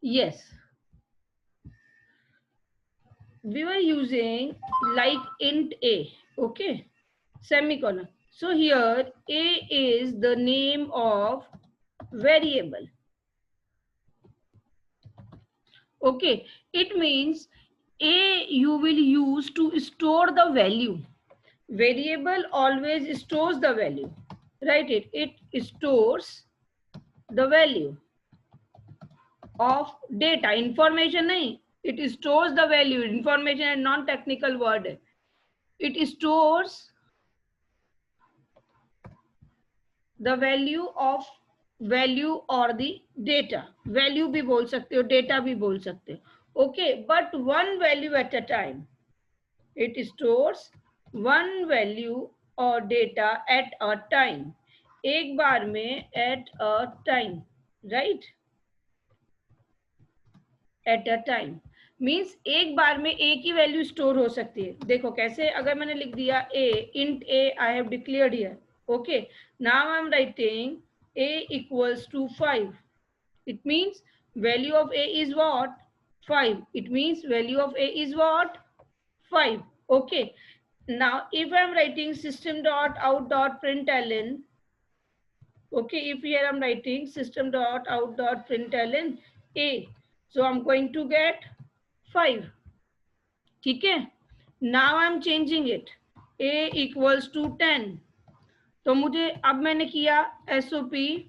Yes, we were using like int a, okay, semicolon. So here a is the name of variable. Okay, it means a you will use to store the value. Variable always stores the value. Write it. It stores the value of data. Information nahi. It stores the value. Information and non-technical word. It stores the value of value or the data. Value भी बोल सकते हो, data भी बोल सकते हो. Okay, but one value at a time. It stores one value or data at a time. एक बार में at a time, right? At a time means एक बार में a की वैल्यू स्टोर हो सकती है. देखो कैसे, अगर मैंने लिख दिया a, int a I have declared here. Okay, now I am writing a equals to 5. It means value of a is what? 5. It means value of a is what? 5. Okay. Now, if I am writing system.out.println, okay, if here I am writing system.out.println a, so I am going to get 5. ठीक है. Now I am changing it. A equals to 10. तो मुझे अब मैंने किया SOP.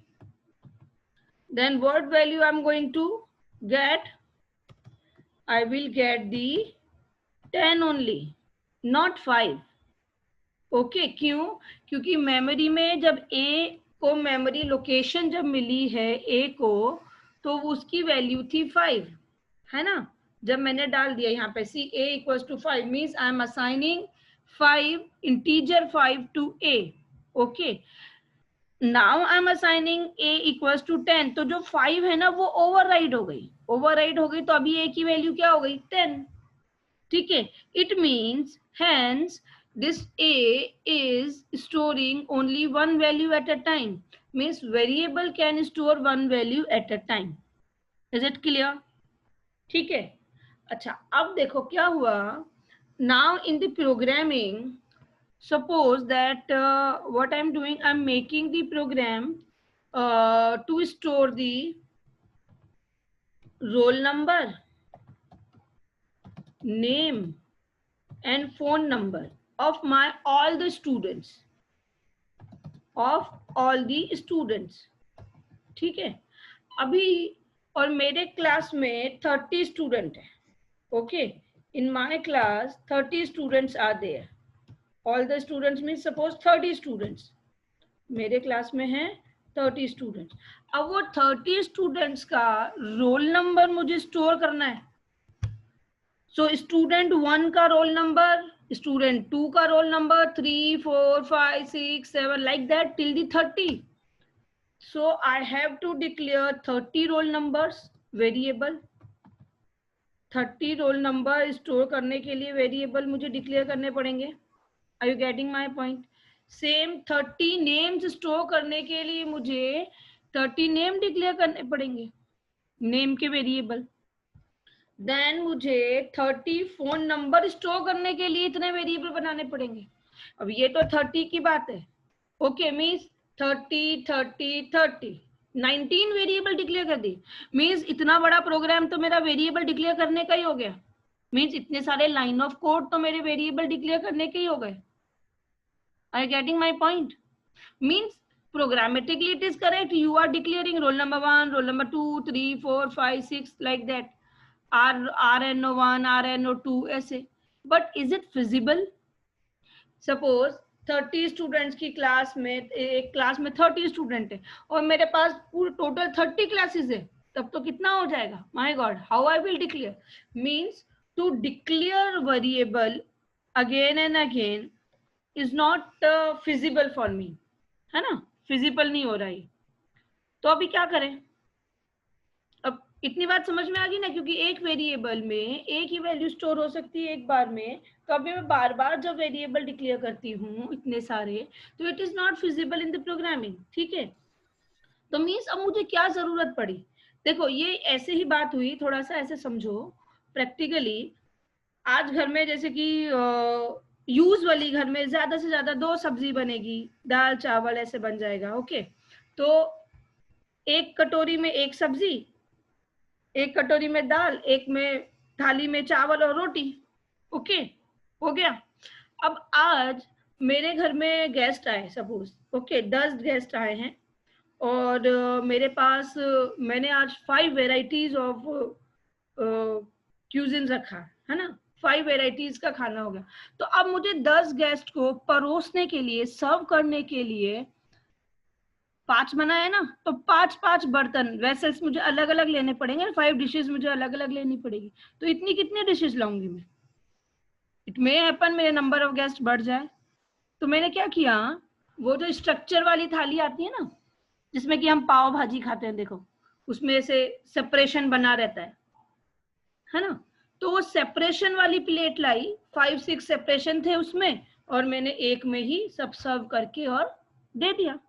Then what value I am going to get? I will get the 10 only, not 5. Okay क्यों? क्योंकि memory में जब ए को मेमोरी लोकेशन जब मिली है ए को, तो उसकी वैल्यू थी 5, है ना. जब मैंने डाल दिया यहाँ पे C A equals to 5 means I'm assigning 5 integer 5 to A. Okay, now I'm assigning A equals to 10. तो जो 5 है ना वो ओवरराइड हो गई. ओवरराइड हो गई तो अभी ए की वैल्यू क्या हो गई? 10. ठीक है. It means hence this a is storing only one value at a time. Means variable can store one value at a time. Is it clear? ठीक है. अच्छा, अब देखो क्या हुआ. Now in the programming, suppose that what I'm doing, I'm making the program to store the roll number, name and phone number of my all the students, ठीक है. अभी और मेरे क्लास में 30 स्टूडेंट है. Okay, in my class 30 students are there. All the students mean suppose 30 students मेरे class में हैं. 30 स्टूडेंट्स. अब वो 30 स्टूडेंट्स का रोल नंबर मुझे स्टोर करना है. सो स्टूडेंट 1 का रोल नंबर, student 2 का roll number, 3, 4, 5, 6, 7 like that till the 30. So I have to declare 30 roll numbers variable. 30 roll number store करने के लिए variable मुझे declare करने पड़ेंगे. Are you getting my point? Same 30 names store करने के लिए मुझे 30 name declare करने पड़ेंगे, name के variable. देन मुझे 30 फोन नंबर स्टोर करने के लिए इतने वेरिएबल बनाने पड़ेंगे. अब ये तो 30 की बात है. ओके, मीन्स 30 30 30 19 वेरिएबल डिक्लेयर कर दी. मीन्स इतना बड़ा प्रोग्राम तो मेरा वेरिएबल डिक्लेयर करने का ही हो गया. मीन्स इतने सारे लाइन ऑफ कोड तो मेरे वेरिएबल डिक्लेयर करने के ही हो गए. Are you getting my point? Means programmatically it is correct. You are declaring roll number 1, roll number 2, 3, 4, 5, 6 like that. RNO1, RNO2 ऐसे. But is it feasible? Suppose 30 students की class में, एक क्लास में 30 स्टूडेंट है और मेरे पास पूरे टोटल 30 क्लासेस है, तब तो कितना हो जाएगा? My God, how I will declare? Means to declare variable again and again is not feasible for me, है ना. फिजिबल नहीं हो रहा है. तो अभी क्या करें? अब इतनी बात समझ में आ गई ना, क्योंकि एक वेरिएबल में एक ही वैल्यू स्टोर हो सकती है एक बार में. तो अभी मैं बार बार जब वेरिएबल डिक्लेयर करती हूँ इतने सारे, तो it is not feasible in the programming. ठीक है. तो मीन्स अब मुझे क्या जरूरत पड़ी? देखो ये ऐसे ही बात हुई, थोड़ा सा ऐसे समझो प्रैक्टिकली। आज घर में जैसे कि यूज वाली घर में ज्यादा से ज्यादा 2 सब्जी बनेगी, दाल चावल ऐसे बन जाएगा। ओके, तो एक कटोरी में एक सब्जी, एक कटोरी में दाल, एक में थाली में चावल और रोटी। ओके, हो गया। अब आज मेरे घर में गेस्ट आए, सपोज ओके 10 गेस्ट आए हैं, और मेरे पास मैंने आज 5 वेराइटीज ऑफ क्यूजिन रखा है ना, 5 वेराइटीज का खाना हो गया। तो अब मुझे 10 गेस्ट को परोसने के लिए, सर्व करने के लिए 5 बनाए ना, तो 5 बर्तन वेसल्स मुझे अलग अलग लेने पड़ेंगे। 5 डिशेस मुझे अलग अलग लेनी पड़ेगी। तो इतनी कितनी डिशेस लाऊंगी मैं? इट मे हैपन मेरे नंबर ऑफ गेस्ट बढ़ जाए। तो मैंने क्या किया, वो जो स्ट्रक्चर वाली थाली आती है ना, जिसमें कि हम पाव भाजी खाते हैं, देखो उसमें से सेपरेशन बना रहता है ना, तो वो सेपरेशन वाली प्लेट लाई। 5-6 सेपरेशन थे उसमें, और मैंने एक में ही सब सर्व करके और दे दिया।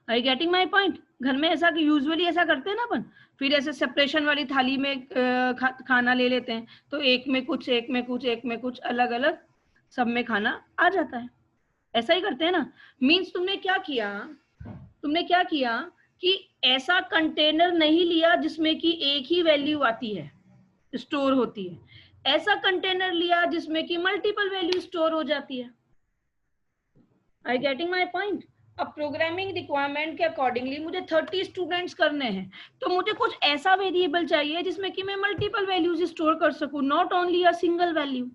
Are you getting my point? घर में ऐसा यूजुअली ऐसा करते हैं ना अपन, फिर ऐसे सेपरेशन वाली थाली में खाना ले लेते हैं, तो एक में कुछ, एक में कुछ, एक में कुछ, अलग अलग सब में खाना आ जाता है। ऐसा ही करते हैं ना। मीन्स तुमने क्या किया कि ऐसा कंटेनर नहीं लिया जिसमें कि एक ही वैल्यू आती है, स्टोर होती है। ऐसा कंटेनर लिया जिसमें कि मल्टीपल वैल्यू स्टोर हो जाती है। I getting my point? अब प्रोग्रामिंग रिक्वायरमेंट के अकॉर्डिंगली मुझे 30 स्टूडेंट्स करने हैं, तो मुझे कुछ ऐसा वेरिएबल चाहिए जिसमें कि मैं मल्टीपल वैल्यूज स्टोर कर सकूं, not only a single value.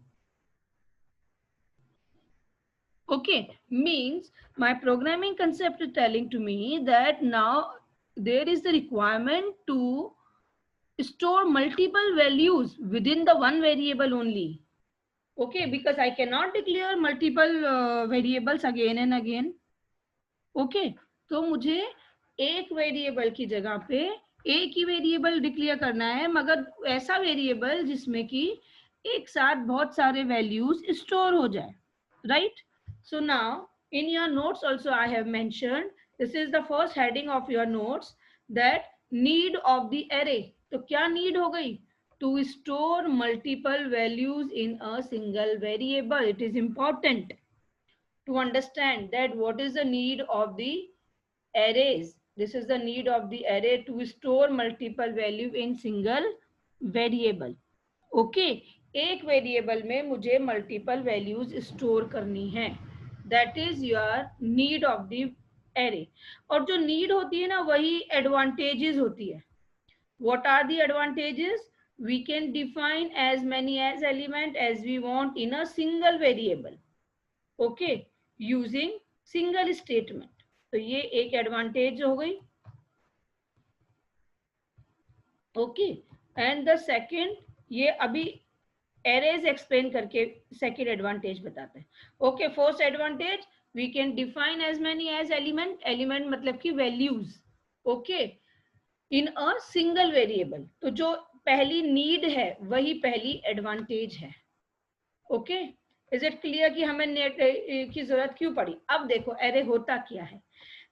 Okay, means my programming concept is telling to me that now there is the requirement to store multiple values within the one variable only. Okay, because I cannot declare multiple variables again and again. Okay, तो मुझे एक variable की जगह पे एक ही variable declare करना है, मगर ऐसा वेरिएबल जिसमें कि एक साथ बहुत सारे वैल्यूज स्टोर हो जाए, right? So now in your notes also I have mentioned, this is the first heading of your notes, that need of the array. तो क्या need हो गई? To store multiple values in a single variable. It is important to understand that what is the need of the arrays. This is the need of the array to store multiple value in single variable. Okay, एक variable में मुझे multiple values store करनी है, that is your need of the array. और जो need होती है ना, वही एडवांटेजेस होती है। What are the advantages? We can define as many as element as we want in a single variable, okay, using single statement. तो ये एक एडवांटेज हो गई। ओके, एंड द सेकेंड, ये अभी एरेज एक्सप्लेन करके सेकेंड एडवांटेज बताते हैं। Okay, first advantage, we can define as many as element, element मतलब कि values, okay, in a single variable. तो जो पहली नीड है वही पहली एडवांटेज है। ओके, इज इट क्लियर कि हमें नेट की जरूरत क्यों पड़ी? अब देखो एरे होता क्या है।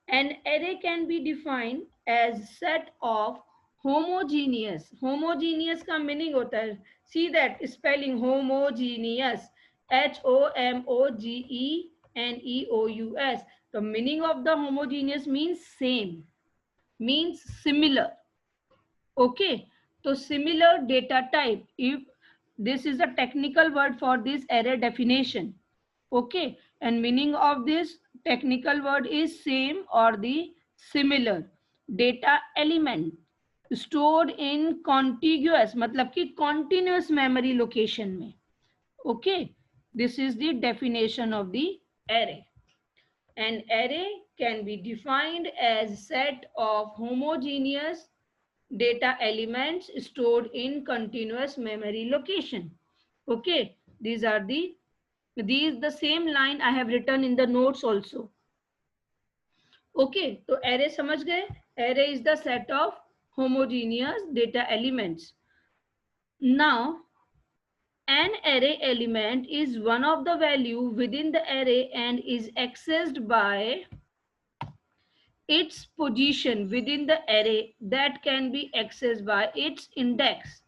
An array can be defined as set of homogeneous. Homogeneous का मीनिंग होता है, see that spelling, homogeneous, HOMOGENEOUS। तो meaning of the homogeneous means same, means similar. Okay, तो similar data type, if this is a technical word for this array definition. Okay, and meaning of this technical word is same or the similar data element stored in contiguous, मतलब कि continuous memory location में। Okay, this is the definition of the array. An array can be defined as set of homogeneous data elements stored in continuous memory location. Okay, these the same line I have written in the notes also. Okay, तो array समझ गए? Array is the set of homogeneous data elements. Now an array element is one of the value within the array and is accessed by its position within the array that can be accessed by its index.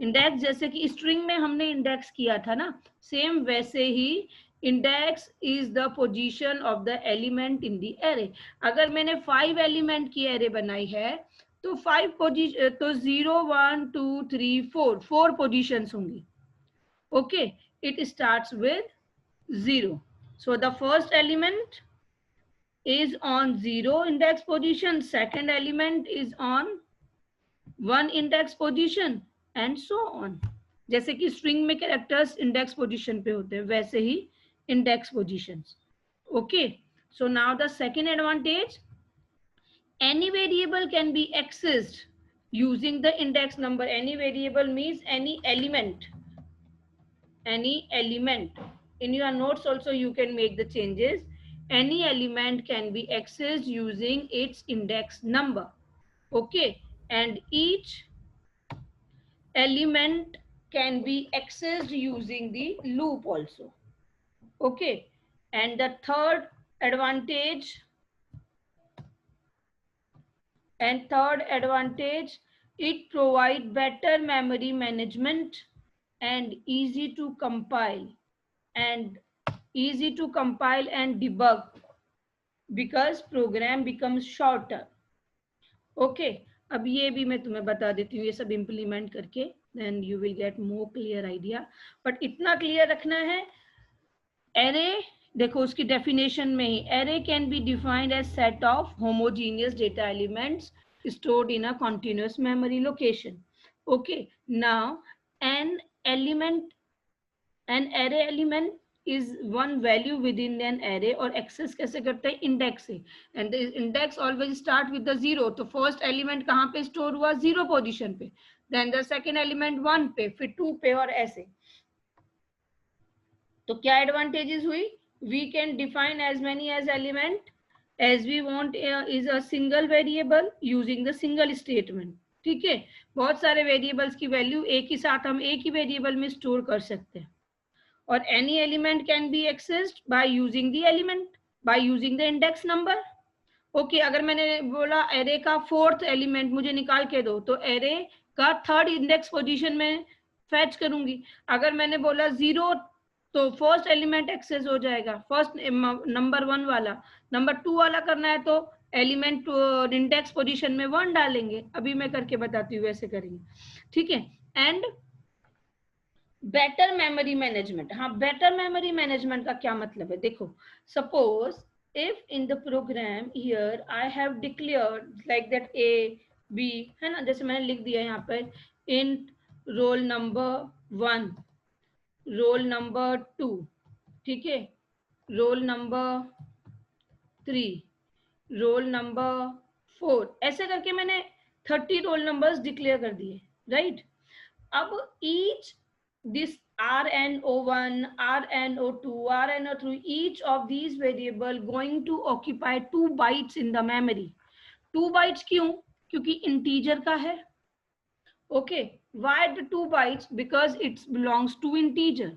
Index जैसे कि string में हमने index किया था ना, same वैसे ही index is the position of the element in the array. अगर मैंने 5 एलिमेंट की एरे बनाई है तो 5 पोजीशन, तो 0 1 2 3 4 पोजीशंस होंगी. Okay, it starts with 0. So the first element is on 0 index position, second element is on 1 index position and so on. जैसे कि स्ट्रिंग में कैरेक्टर्स इंडेक्स पोजीशन पे होते हैं, वैसे ही index positions. Okay, so now the second advantage, any variable can be accessed using the index number. Any variable means any element. Any element. In your notes also you can make the changes. Any element can be accessed using its index number. Okay, and each element can be accessed using the loop also. Okay, and the third advantage, it provides better memory management and easy to compile and debug because program becomes shorter. Okay, अब ये भी मैं तुम्हें बता देती हूँ, ये सब इम्प्लीमेंट करके then you will get more clear idea. But इतना क्लियर रखना है, एरे देखो उसकी डेफिनेशन में ही, array can be defined as set of homogeneous data elements stored in a continuous memory location. Okay, now an array element is one value within an array. और access कैसे करते हैं, इंडेक्स से, and the index always start with the 0. तो first element कहाँ पे store हुआ, 0 position पे, then the second element 1 पे, फिर 2 पे और ऐसे. तो क्या एडवांटेजेस हुई, we can define as many as element as we want is a single variable using the single statement. ठीक है, बहुत सारे वेरिएबल्स की वैल्यू एक ही साथ हम एक ही वेरिएबल में स्टोर कर सकते हैं. और any element can be accessed by using the index number. Okay, अगर मैंने बोला एरे का 4th एलिमेंट मुझे निकाल के दो, तो एरे का 3rd इंडेक्स पोजीशन में फैच करूंगी. अगर मैंने बोला 0, तो फर्स्ट एलिमेंट एक्सेस हो जाएगा, फर्स्ट नंबर 1 वाला. नंबर 2 वाला करना है तो एलिमेंट इंडेक्स पोजीशन में 1 डालेंगे. अभी मैं करके बताती हूँ, वैसे करेंगे. ठीक है, एंड बेटर मेमोरी मैनेजमेंट. हाँ, बेटर मेमोरी मैनेजमेंट का क्या मतलब है, देखो suppose if in the program here I have declared like that a b है ना, जैसे मैंने लिख दिया यहाँ पर int roll number 1, roll number 2, ठीक है, roll number 3, roll number 4, ऐसे करके मैंने 30 रोल नंबर्स डिक्लेयर कर दिए, राइट. अब each this RNO1, RNO2, RNO3, each of these variable going to occupy 2 bytes in the memory. 2 bytes क्यों, क्योंकि इंटीजर का है. Okay, why the 2 bytes, because it belongs to integer.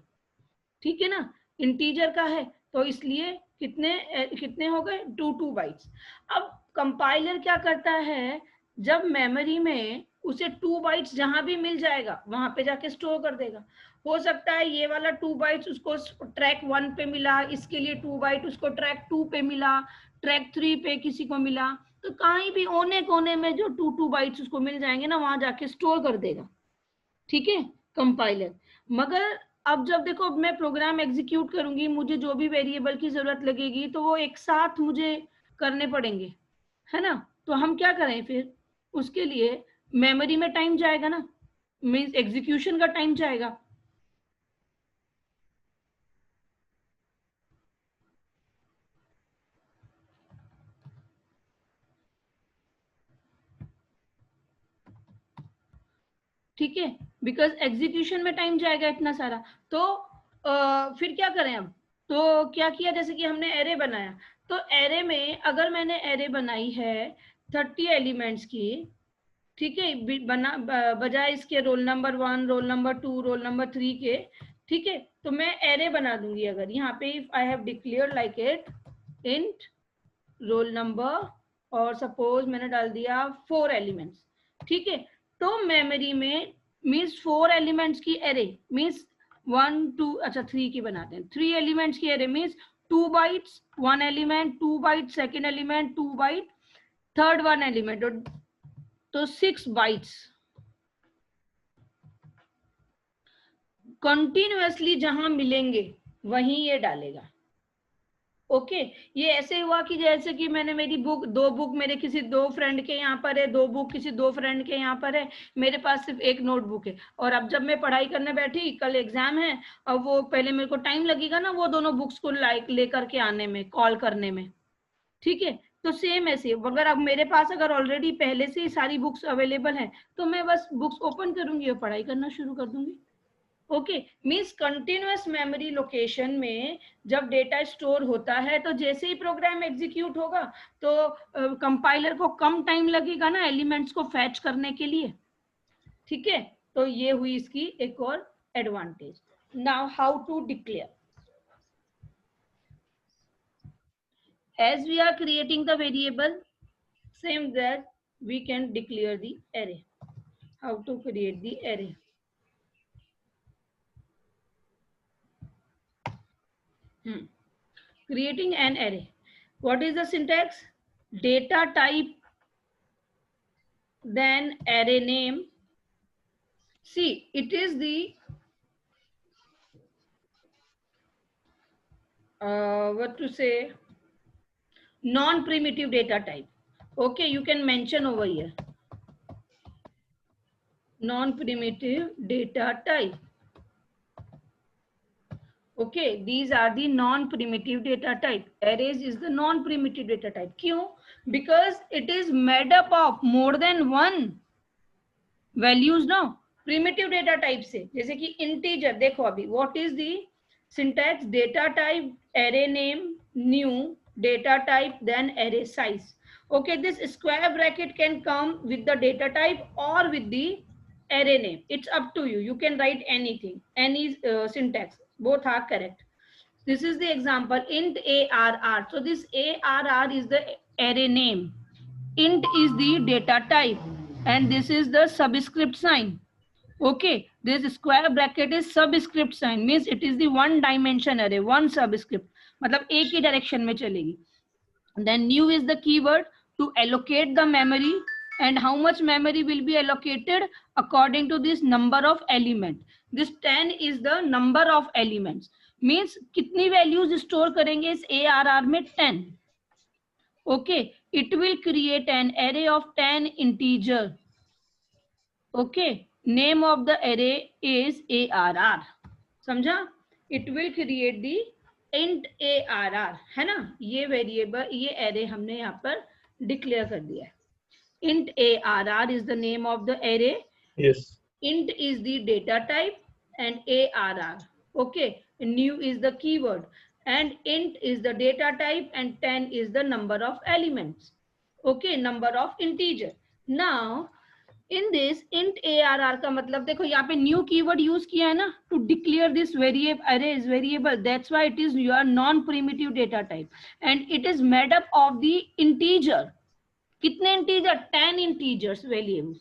ठीक है ना, इंटीजर का है तो इसलिए कितने हो गए, 2 bytes. अब कंपाइलर क्या करता है, जब मेमोरी में उसे 2 bytes जहां भी मिल जाएगा वहां पे जाके स्टोर कर देगा. हो सकता है ये वाला 2 bytes उसको ट्रैक 1 पे मिला, इसके लिए 2 byte उसको ट्रैक 2 पे मिला, ट्रैक 3 पे किसी को मिला, तो कहीं भी ओने कोने में जो 2 bytes उसको मिल जाएंगे ना, वहां जाके स्टोर कर देगा. ठीक है, कंपाइलर. मगर अब जब देखो मैं प्रोग्राम एग्जीक्यूट करूंगी, मुझे जो भी वेरिएबल की जरूरत लगेगी तो वो एक साथ मुझे करने पड़ेंगे, है ना. तो हम क्या करें फिर, उसके लिए मेमोरी में टाइम जाएगा ना, मींस एग्जीक्यूशन का टाइम जाएगा. ठीक है, बिकॉज एग्जीक्यूशन में टाइम जाएगा इतना सारा. तो फिर क्या करें अब, तो क्या किया, जैसे कि हमने एरे बनाया, तो एरे में अगर मैंने एरे बनाई है 30 एलिमेंट्स की, ठीक है, बजाय इसके roll number 1, roll number 2, roll number 3 के, ठीक है, तो मैं एरे बना दूंगी. अगर यहाँ पे if I have declare like it int roll number और सपोज मैंने डाल दिया 4 एलिमेंट्स, ठीक है। तो मेमोरी में मीन्स 4 एलिमेंट्स की एरे मीन्स 1 2 अच्छा 3 की बनाते हैं, 3 एलिमेंट्स की array means 2 bytes 1 element, 2 byte second element, 2 byte third 1 element, तो 6 बाइट्स कंटिन्यूअसली जहां मिलेंगे वहीं ये डालेगा। ओके ये ऐसे हुआ कि जैसे कि मैंने मेरी बुक, 2 बुक मेरे किसी 2 फ्रेंड के यहाँ पर है, 2 बुक किसी 2 फ्रेंड के यहाँ पर है, मेरे पास सिर्फ 1 नोटबुक है, और अब जब मैं पढ़ाई करने बैठी, कल एग्जाम है, अब वो पहले मेरे को टाइम लगेगा ना वो दोनों बुक्स को लेकर के आने में, कॉल करने में, ठीक है। तो सेम ऐसे अगर अब मेरे पास अगर ऑलरेडी पहले से ही सारी बुक्स अवेलेबल हैं तो मैं बस बुक्स ओपन करूंगी और पढ़ाई करना शुरू कर दूंगी। Okay means continuous memory location में जब डेटा स्टोर होता है तो जैसे ही प्रोग्राम एग्जीक्यूट होगा तो कंपाइलर को कम टाइम लगेगा ना एलिमेंट्स को फैच करने के लिए, ठीक है। तो ये हुई इसकी एक और advantage. Now how to declare, as we are creating the variable, same that we can declare the array. How to create the array? Creating an array. What is the syntax? Data type, then array name. See, it is the what to say, non-primitive data type. Okay, you can mention over here non-primitive data type. Okay, these are the non-primitive data type. Arrays is the non-primitive data type. क्यों? Because it is made up of more than one values now. Primitive data type से जैसे कि integer, देखो अभी what is the syntax? Data type, array name, new, data type, then array size. Okay, this square bracket can come with the data type or with the array name. It's up to you. You can write anything, any syntax. Both are correct. This is the example int arr. So this arr is the array name. Int is the data type and this is the subscript sign. Okay, this square bracket is subscript sign, means it is the one dimension array, one subscript, मतलब एक ही direction में चलेगी. Then new is the keyword to allocate the memory, and how much memory will be allocated according to this number of element. This 10 is the number of elements, means कितनी values store करेंगे इस ARR में? 10. Okay, it will create an array of 10 integer. Okay, name of the array is ARR. समझा? It will create the int ARR, है ना? ये variable, ये array हमने यहाँ पर डिक्लेयर कर दिया है. Int ARR is the name of the array. Yes. Int is the data type and ARR. Okay, new is the keyword and int is the data type and 10 is the number of elements. Okay, number of integer. Now in this int ARR का मतलब देखो यहाँ पे new keyword use किया है ना to declare this variable array is variable. That's why it is your non-primitive data type and it is made up of the integer. कितने integer? 10 integers values.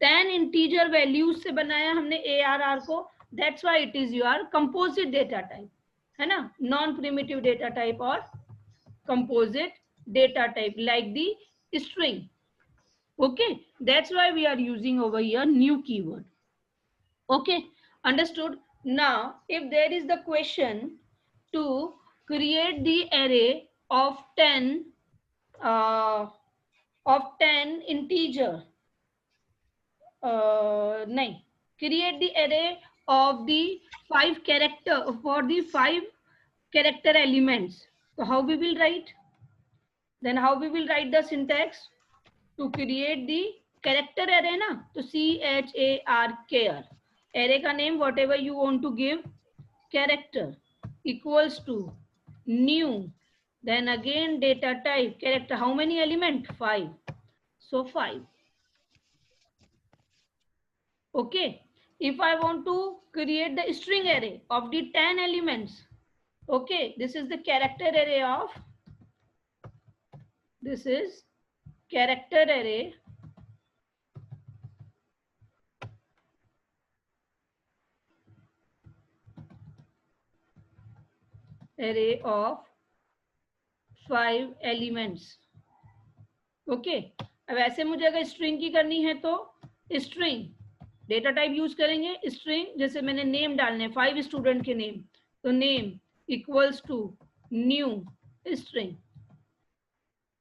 10 integer values से बनाया हमने ARR को. That's why it is your composite data type, है ना? Non primitive data type और composite data type like the string. Okay, that's why we are using over here new keyword. Okay, understood? Now if there is the question to create the array of 10 integer, nahin, create the array of the 5 character for the 5 character elements. So how we will write? Then how we will write the syntax to create the character array ना? तो CHAR array का name whatever you want to give, character equals to new, then again data type, character, how many element? 5. So 5. Okay, if I want to create the string array of the 10 elements, okay, this is the character array of, this is character array of 5 elements. Okay अब ऐसे मुझे अगर string की करनी है तो string data type use करेंगे string, जैसे मैंने नेम डालने 5 स्टूडेंट के नेम, तो name equals to new string.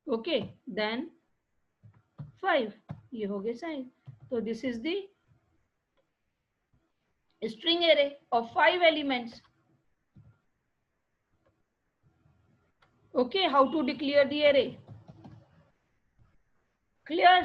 Okay then 5, ये हो गया साइन. तो this is the string array of 5 elements. Okay, how to declare the array? Clear?